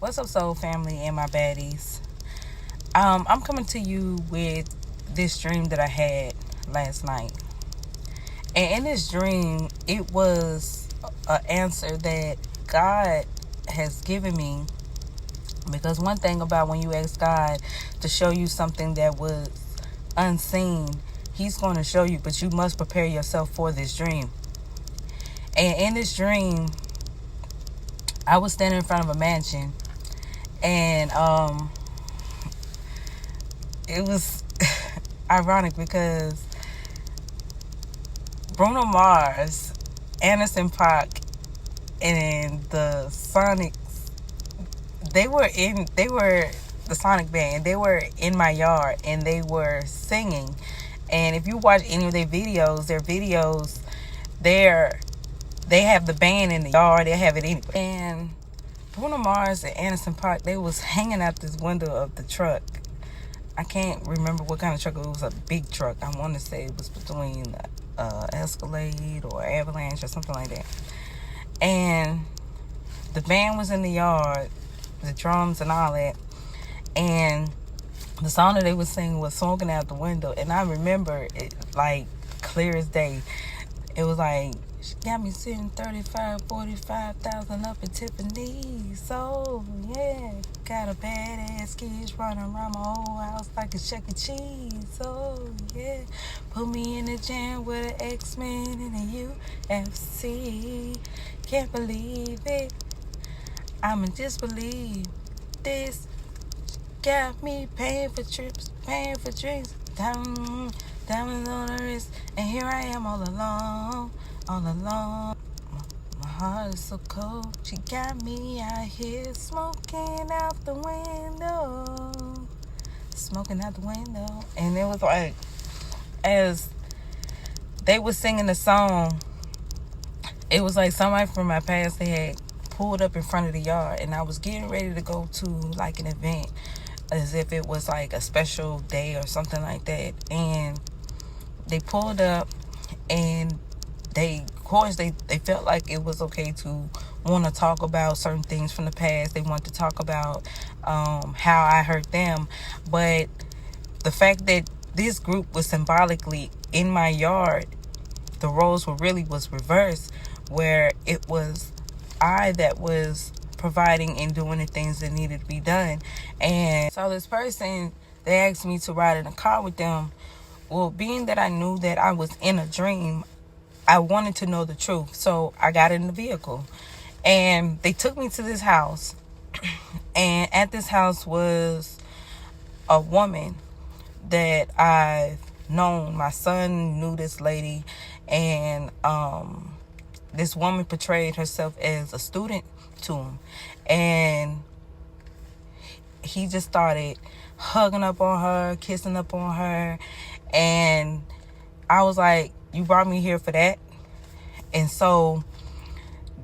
What's up, soul family and my baddies? I'm coming to you with this dream that I had last night. And in this dream, it was an answer that God has given me. Because one thing about when you ask God to show you something that was unseen, He's going to show you, but you must prepare yourself for this dream. And in this dream, I was standing in front of a mansion, and it was ironic because Bruno Mars, Anderson .Paak, and the Sonics, they were the Sonic band. They were in my yard and they were singing. And if you watch any of their videos, they have the band in the yard. They have it anyway. And Bruno Mars and Anderson .Paak, they was hanging out this window of the truck. I can't remember what kind of truck it was. A big truck. I want to say it was between Escalade or Avalanche or something like that. And the band was in the yard, the drums and all that. And the song that they was singing was Smoking Out the Window. And I remember it like clear as day. It was like, she got me sitting 45,000 up at Tiffany's. So, yeah, got a badass kids running around my whole house like a Chuck E. Cheese. So, yeah, put me in the jam with an X-Men and a UFC. Can't believe it. I'ma disbelieve this. Got me paying for trips, paying for drinks. Diamonds on the wrist. And here I am all alone. My heart is so cold. She got me out here smoking out the window. And it was like, as they were singing the song, it was like somebody from my past, they had pulled up in front of the yard. And I was getting ready to go to like an event, as if it was like a special day or something like that. And they pulled up, and they felt like it was okay to want to talk about certain things from the past. They wanted to talk about how I hurt them. But the fact that this group was symbolically in my yard, the roles was reversed, where it was I that was providing and doing the things that needed to be done. And so this person, they asked me to ride in a car with them. Well, being that I knew that I was in a dream, I wanted to know the truth. So I got in the vehicle and they took me to this house. And at this house was a woman that I've known. My son knew this lady, and this woman portrayed herself as a student to him. And he just started hugging up on her, kissing up on her. And I was like, you brought me here for that? And so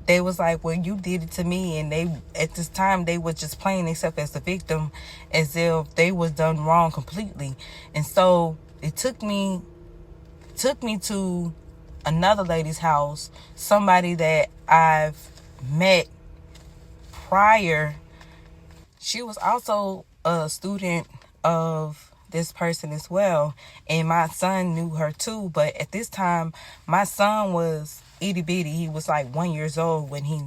they was like, well, you did it to me. And they, at this time, they were just playing themselves as the victim, as if they was done wrong completely. And so it took me to another lady's house, somebody that I've met prior. She was also a student of this person as well, and my son knew her too. But at this time, my son was itty bitty. He was like 1 year old when he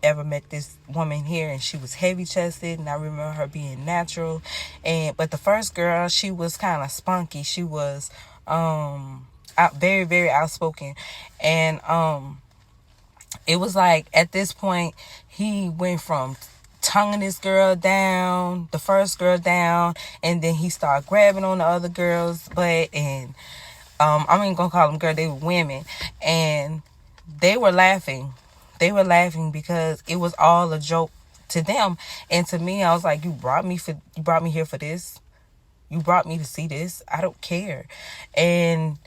ever met this woman here, and she was heavy chested, and I remember her being natural. But the first girl, she was kind of spunky. She was very, very outspoken. And it was like at this point he went from tonguing this girl down, the first girl down, and then he started grabbing on the other girl's butt. And I'm even gonna call them girls, they were women. And they were laughing because it was all a joke to them. And to me, I was like, you brought me here for this? You brought me to see this? I don't care. And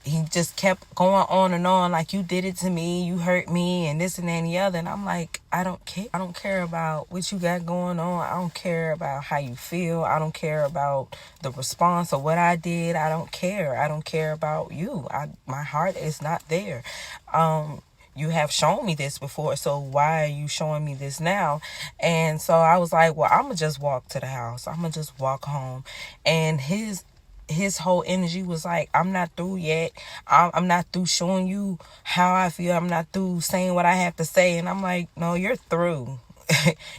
he just kept going on and on, like, you did it to me, you hurt me, and this and that and the other. And I'm like, I don't care. I don't care about what you got going on. I don't care about how you feel. I don't care about the response of what I did. I don't care. I don't care about you. My heart is not there. you have shown me this before, so why are you showing me this now? And so I was like, well, I'm gonna just walk to the house, I'm gonna just walk home. And his whole energy was like, I'm not through yet. I'm not through showing you how I feel. I'm not through saying what I have to say. And I'm like, no, you're through.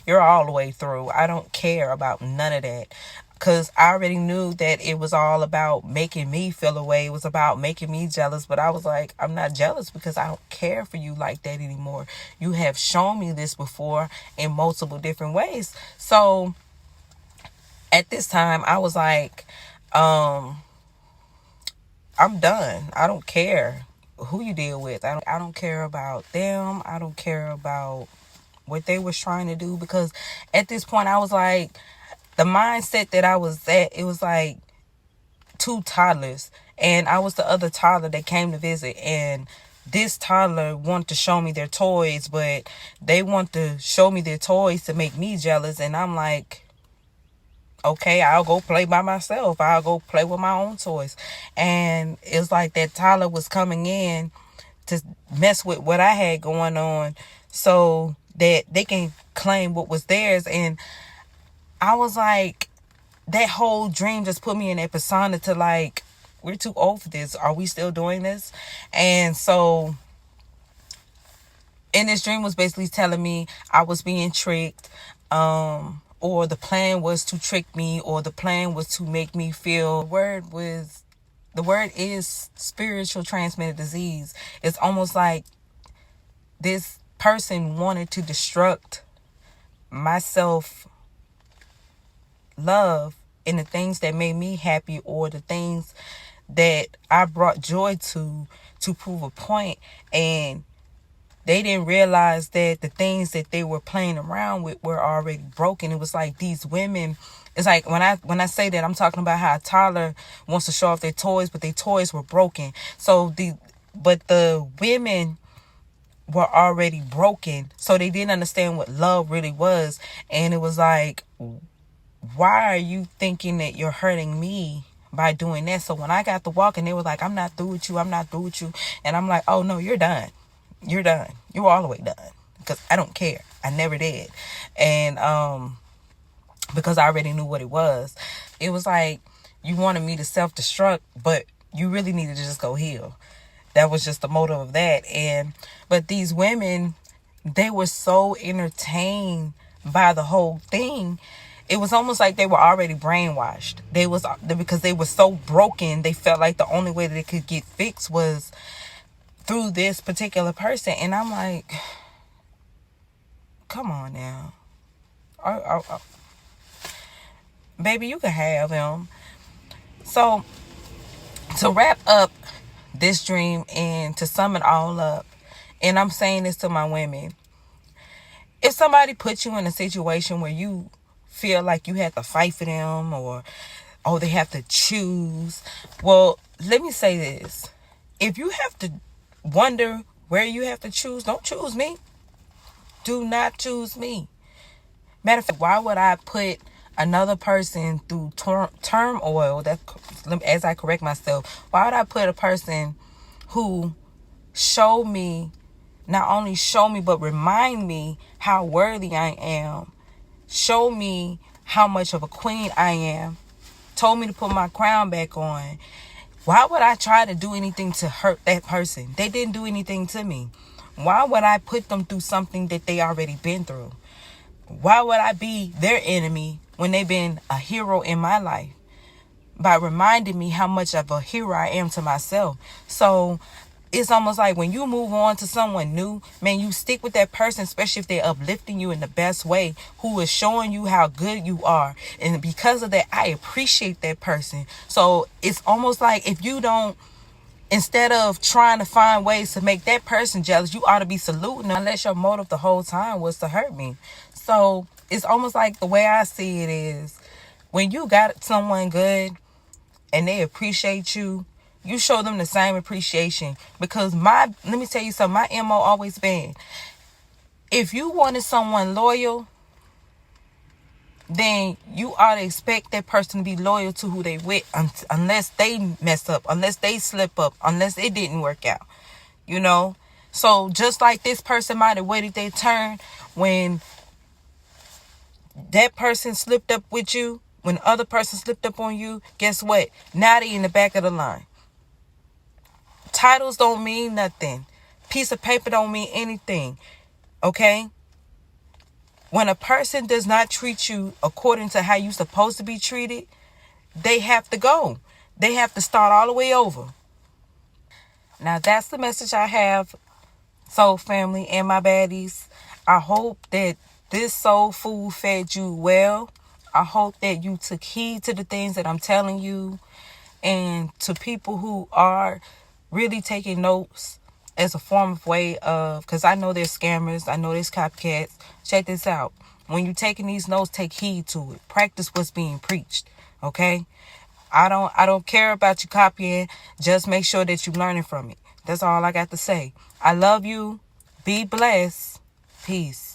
You're all the way through. I don't care about none of that. Because I already knew that it was all about making me feel away. It was about making me jealous. But I was like, I'm not jealous because I don't care for you like that anymore. You have shown me this before in multiple different ways. So at this time, I was like, I'm done. I don't care who you deal with. I don't care about them. I don't care about what they was trying to do, because at this point I was like, the mindset that I was at, it was like two toddlers, and I was the other toddler that came to visit, and this toddler wanted to show me their toys, but they want to show me their toys to make me jealous. And I'm like, okay, I'll go play by myself. I'll go play with my own toys. And it's like that toddler was coming in to mess with what I had going on so that they can claim what was theirs. And I was like, that whole dream just put me in that persona to like, we're too old for this. Are we still doing this? And so, and this dream was basically telling me I was being tricked, or the plan was to trick me, or the plan was to make me feel. The word is spiritual transmitted disease. It's almost like this person wanted to destruct my self love in the things that made me happy, or the things that I brought joy to prove a point. And they didn't realize that the things that they were playing around with were already broken. It was like these women, it's like when I say that, I'm talking about how a toddler wants to show off their toys, but their toys were broken. But the women were already broken, so they didn't understand what love really was. And it was like, why are you thinking that you're hurting me by doing that? So when I got to walking, they were like, I'm not through with you. I'm not through with you. And I'm like, oh no, you're done. You're done. You're all the way done. Because I don't care. I never did. And because I already knew what it was. It was like, you wanted me to self-destruct, but you really needed to just go heal. That was just the motive of that. But these women, they were so entertained by the whole thing. It was almost like they were already brainwashed. Because they were so broken, they felt like the only way that they could get fixed was through this particular person. And I'm like, come on now. Baby, you can have him. So, to wrap up this dream and to sum it all up, and I'm saying this to my women, if somebody puts you in a situation where you feel like you have to fight for them, or they have to choose, well, let me say this. If you have to wonder where you have to choose, don't choose me. Do not choose me. Matter of fact, why would I put another person through turmoil? As I correct myself, why would I put a person who not only show me, but remind me how worthy I am, show me how much of a queen I am, told me to put my crown back on? Why would I try to do anything to hurt that person? They didn't do anything to me. Why would I put them through something that they already been through? Why would I be their enemy when they've been a hero in my life? By reminding me how much of a hero I am to myself. So it's almost like when you move on to someone new, man, you stick with that person, especially if they're uplifting you in the best way, who is showing you how good you are. And because of that, I appreciate that person. So it's almost like if you don't, instead of trying to find ways to make that person jealous, you ought to be saluting them, unless your motive the whole time was to hurt me. So it's almost like, the way I see it is, when you got someone good and they appreciate you, you show them the same appreciation. Because let me tell you something, my MO always been, if you wanted someone loyal, then you ought to expect that person to be loyal to who they with, unless they mess up, unless they slip up, unless it didn't work out, you know? So just like this person might have waited their turn when that person slipped up with you, when the other person slipped up on you, guess what? Now they in the back of the line. Titles don't mean nothing. Piece of paper don't mean anything. Okay? When a person does not treat you according to how you're supposed to be treated, they have to go. They have to start all the way over. Now that's the message I have, soul family and my baddies. I hope that this soul food fed you well. I hope that you took heed to the things that I'm telling you, and to people who are really taking notes as a form of way of, because I know there's scammers, I know there's copycats. Check this out. When you're taking these notes, take heed to it. Practice what's being preached. Okay? I don't care about you copying. Just make sure that you're learning from it. That's all I got to say. I love you. Be blessed. Peace.